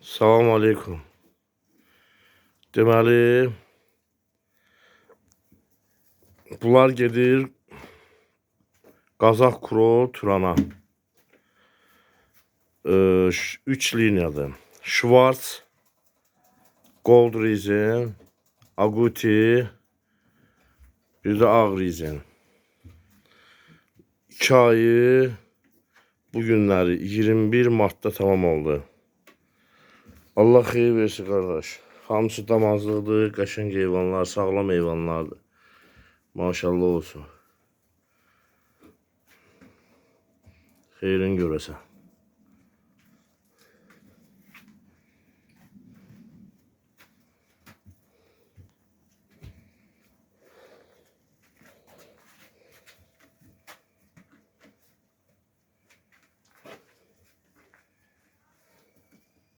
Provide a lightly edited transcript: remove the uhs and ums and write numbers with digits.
Salam aleykum. Deməli, bunlar gedir Qazax Kuro Turana. 3 liniyadır. Schwarz, Gold Rizen, Aguti, bir də Ağ Rizen. 2 ayı bu günləri 21 Mart'ta tamam oldu. Allah xeyir versin qardaş. Hamısı damazlıqdır, qəşəng heyvanlar, sağlam heyvanlardır. Maşallah olsun. Xeyrin görəsən.